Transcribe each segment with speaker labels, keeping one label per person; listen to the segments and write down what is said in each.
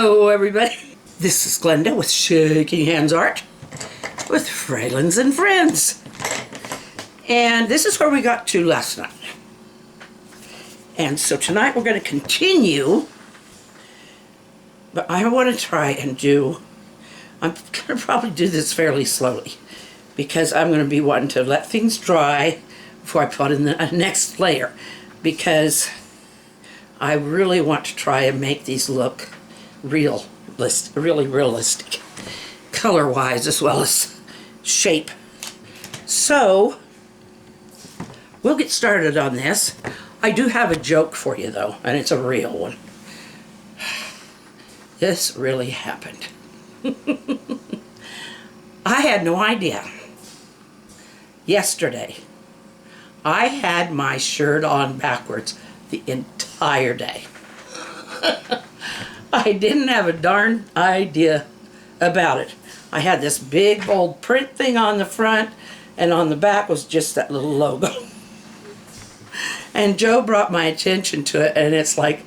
Speaker 1: Hello everybody, this is Glenda with Shaking Hands Art with Fralins and Friends. And this is where we got to last night. And so tonight we're going to continue, but I want to try and I'm going to probably do this fairly slowly because I'm going to be wanting to let things dry before I put in the next layer, because I really want to try and make these look really realistic, color-wise as well as shape. So we'll get started on this. I do have a joke for you though, and it's a real one. This really happened. I had no idea. Yesterday, I had my shirt on backwards the entire day. I didn't have a darn idea about it. I had this big bold print thing on the front, and on the back was just that little logo. And Joe brought my attention to it, and it's like,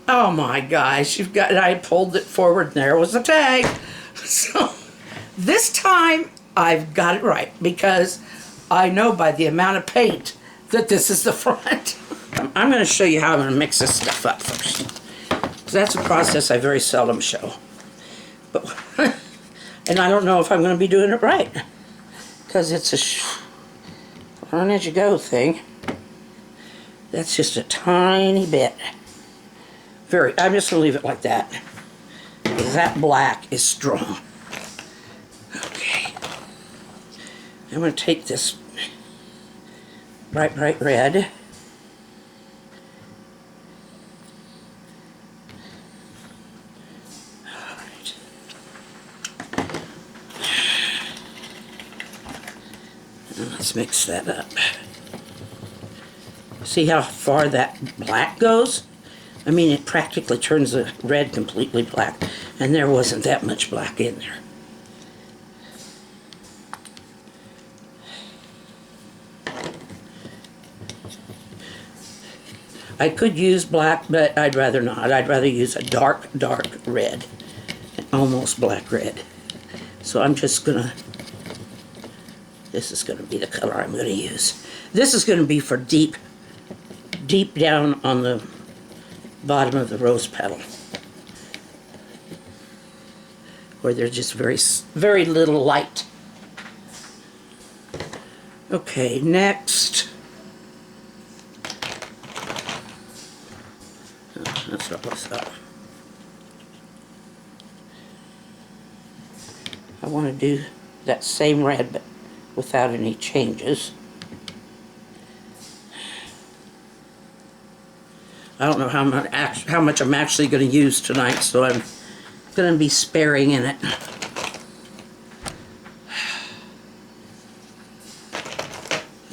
Speaker 1: oh my gosh, you've got, and I pulled it forward and there was the tag. So this time I've got it right, because I know by the amount of paint that this is the front. I'm going to show you how I'm going to mix this stuff up first. That's a process I very seldom show. But and I don't know if I'm going to be doing it right, because it's a learn as you go thing. That's just a tiny bit. I'm just going to leave it like that, because that black is strong. Okay. I'm going to take this bright red. Let's mix that up. See how far that black goes? I mean, it practically turns the red completely black, and there wasn't that much black in there. I could use black, but I'd rather not. I'd rather use a dark red, almost black red. So I'm just gonna, this is going to be the color I'm going to use. This is going to be for deep down on the bottom of the rose petal, where there's just very little light. Okay, next. That's not what's up. I want to do that same red, but without any changes. I don't know how much I'm actually going to use tonight, so I'm going to be sparing in it.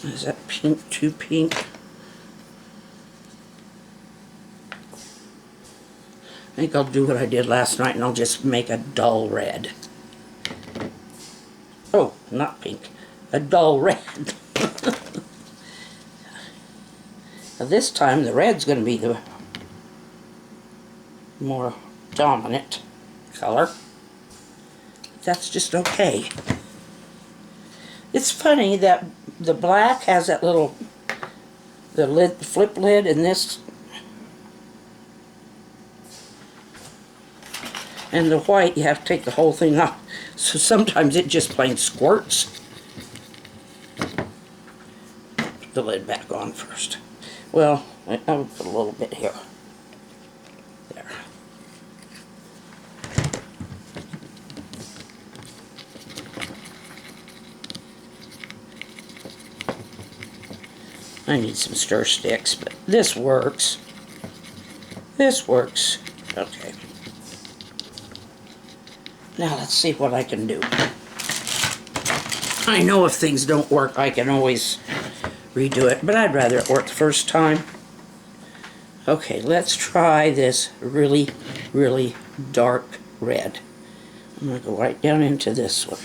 Speaker 1: Is that pink, too pink? I think I'll do what I did last night, and I'll just make a dull red. Oh, not pink. A dull red. Now this time the red's going to be the more dominant color. That's just okay. It's funny that the black has that little, the flip lid, and this, and the white you have to take the whole thing off. So sometimes it just plain squirts. Put the lid back on first. Well, I'll put a little bit here. There. I need some stir sticks, but this works. This works. Okay. Now let's see what I can do. I know if things don't work, I can always redo it, but I'd rather it work the first time. Okay, let's try this really dark red. I'm going to go right down into this one.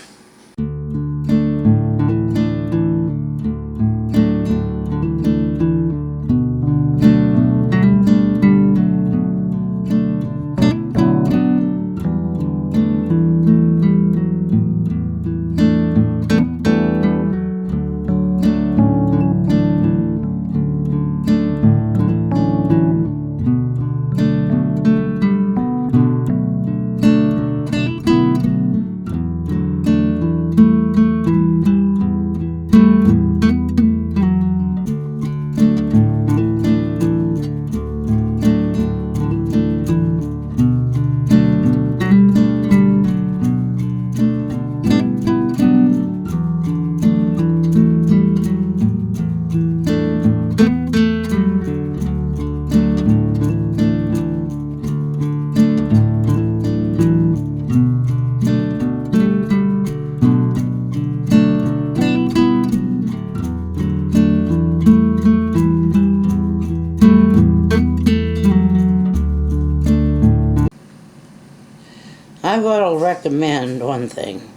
Speaker 1: I will recommend one thing.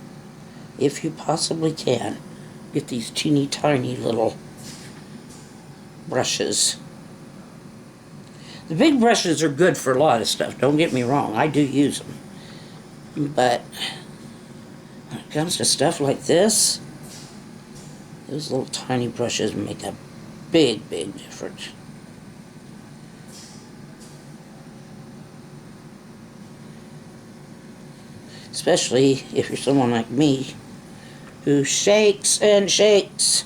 Speaker 1: If you possibly can, get these teeny tiny little brushes. The big brushes are good for a lot of stuff, don't get me wrong, I do use them. But when it comes to stuff like this, those little tiny brushes make a big, big difference. Especially if you're someone like me who shakes and shakes.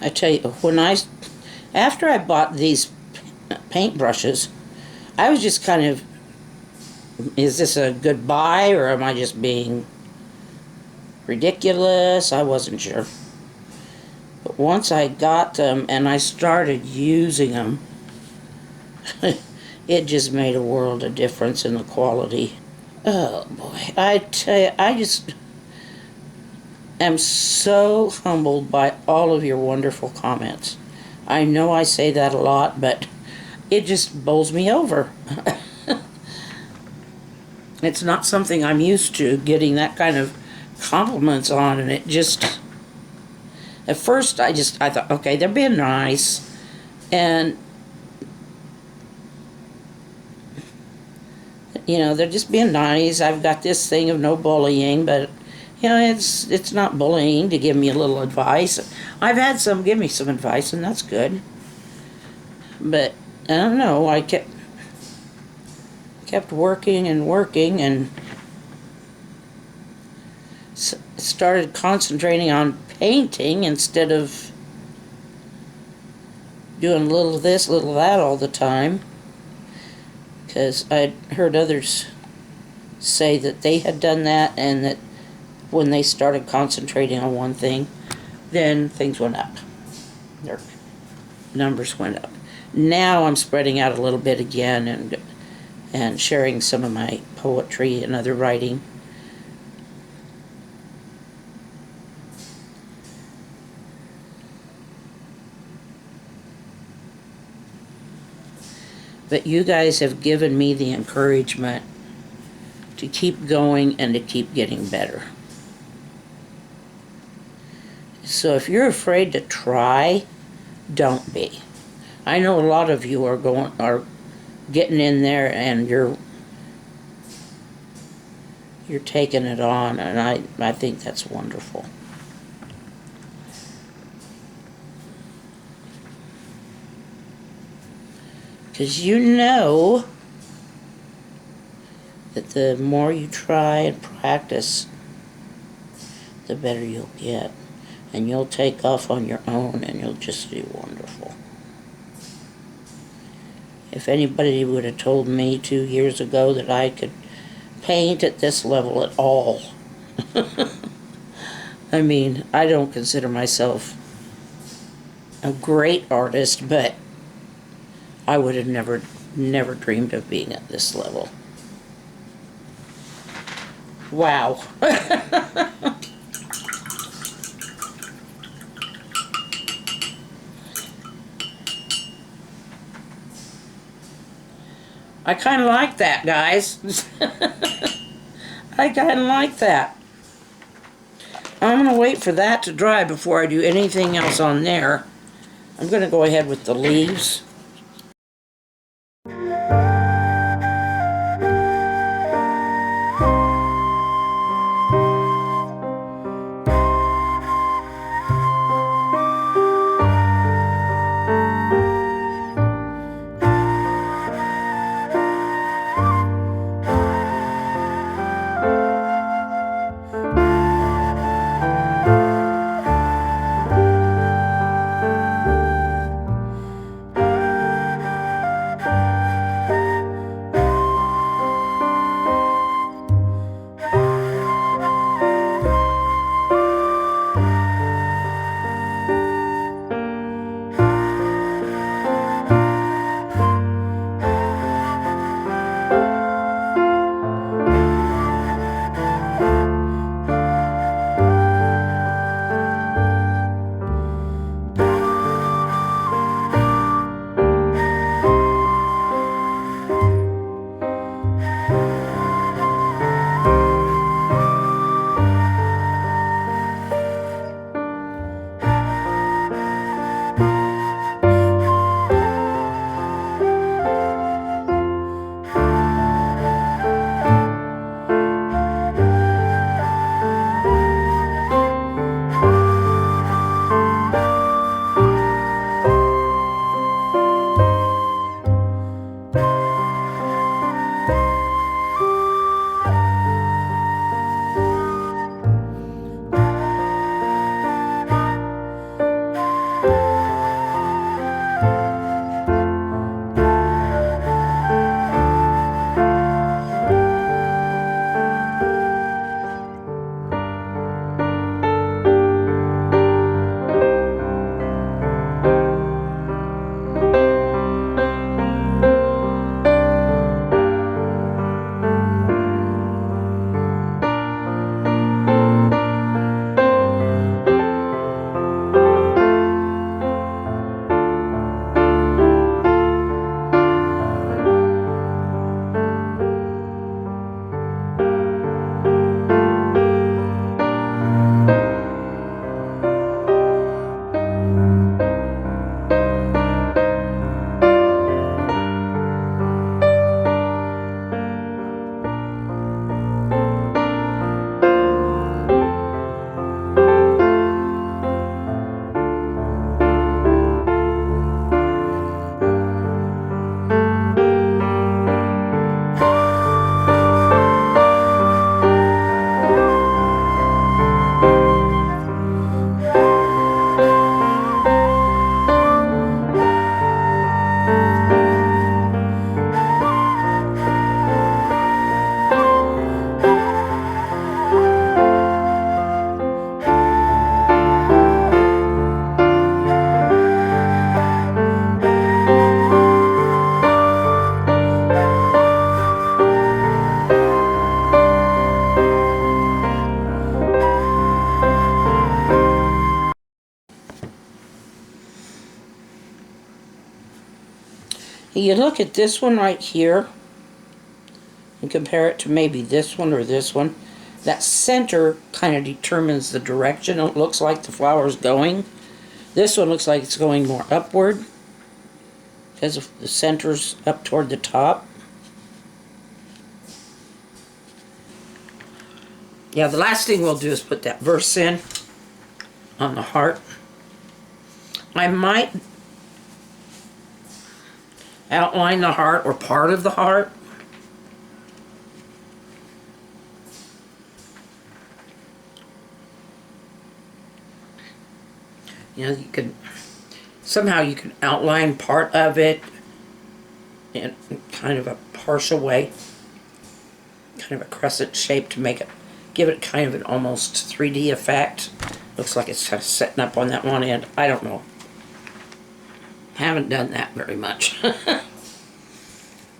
Speaker 1: I tell you, after I bought these paint brushes, I was just kind of, is this a good buy or am I just being ridiculous? I wasn't sure. But once I got them and I started using them, it just made a world of difference in the quality. Oh boy, I tell you, I just am so humbled by all of your wonderful comments. I know I say that a lot, but it just bowls me over. It's not something I'm used to, getting that kind of compliments on, and it just, at first I thought, okay, they're being nice, and they're just being nice. I've got this thing of no bullying, but it's not bullying to give me a little advice. I've had some give me some advice, and that's good. But I don't know, I kept working and working, and started concentrating on painting instead of doing a little of this, little of that all the time. Because I'd heard others say that they had done that, and that when they started concentrating on one thing, then things went up. Their numbers went up. Now I'm spreading out a little bit again and sharing some of my poetry and other writing. But you guys have given me the encouragement to keep going and to keep getting better. So if you're afraid to try, don't be. I know a lot of you are getting in there and you're taking it on, and I think that's wonderful. Because that the more you try and practice, the better you'll get. And you'll take off on your own, and you'll just do wonderful. If anybody would have told me 2 years ago that I could paint at this level at all, I mean, I don't consider myself a great artist, but I would have never dreamed of being at this level. Wow. I kind of like that, guys. I kind of like that. I'm going to wait for that to dry before I do anything else on there. I'm going to go ahead with the leaves. You look at this one right here and compare it to maybe this one or this one. That center kind of determines the direction it looks like the flower's going. This one looks like it's going more upward because of the center's up toward the top. Yeah, the last thing we'll do is put that verse in on the heart. I might outline the heart or part of the heart. You know, you can somehow you can outline part of it in kind of a partial way, kind of a crescent shape to make it, give it kind of an almost 3D effect. Looks like it's kind of setting up on that one end. I don't know. Haven't done that very much.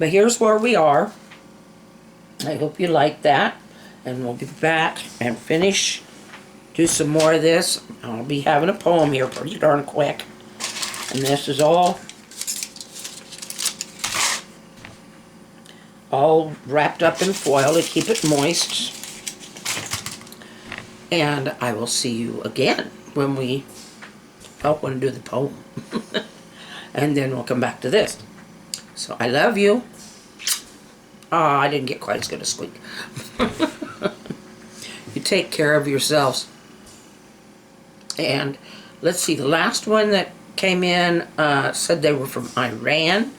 Speaker 1: But here's where we are. I hope you like that. And we'll be back and finish, do some more of this. I'll be having a poem here pretty darn quick. And this is all wrapped up in foil to keep it moist. And I will see you again when we want to do the poem. And then we'll come back to this. So I love you. Ah, I didn't get quite as good a squeak. You take care of yourselves. And let's see, the last one that came in said they were from Iran.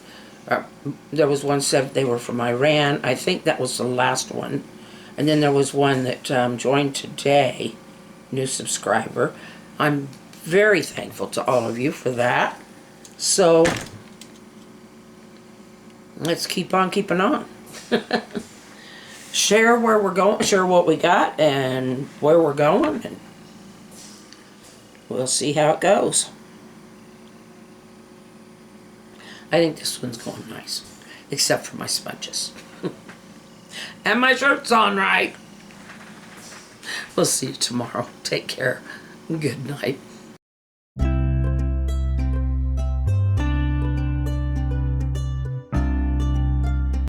Speaker 1: There was one said they were from Iran. I think that was the last one. And then there was one that joined today, new subscriber. I'm very thankful to all of you for that. So let's keep on keeping on. Share where we're going, share what we got and where we're going, and we'll see how it goes. I think this one's going nice, except for my sponges. And my shirt's on right. We'll see you tomorrow. Take care. Good night.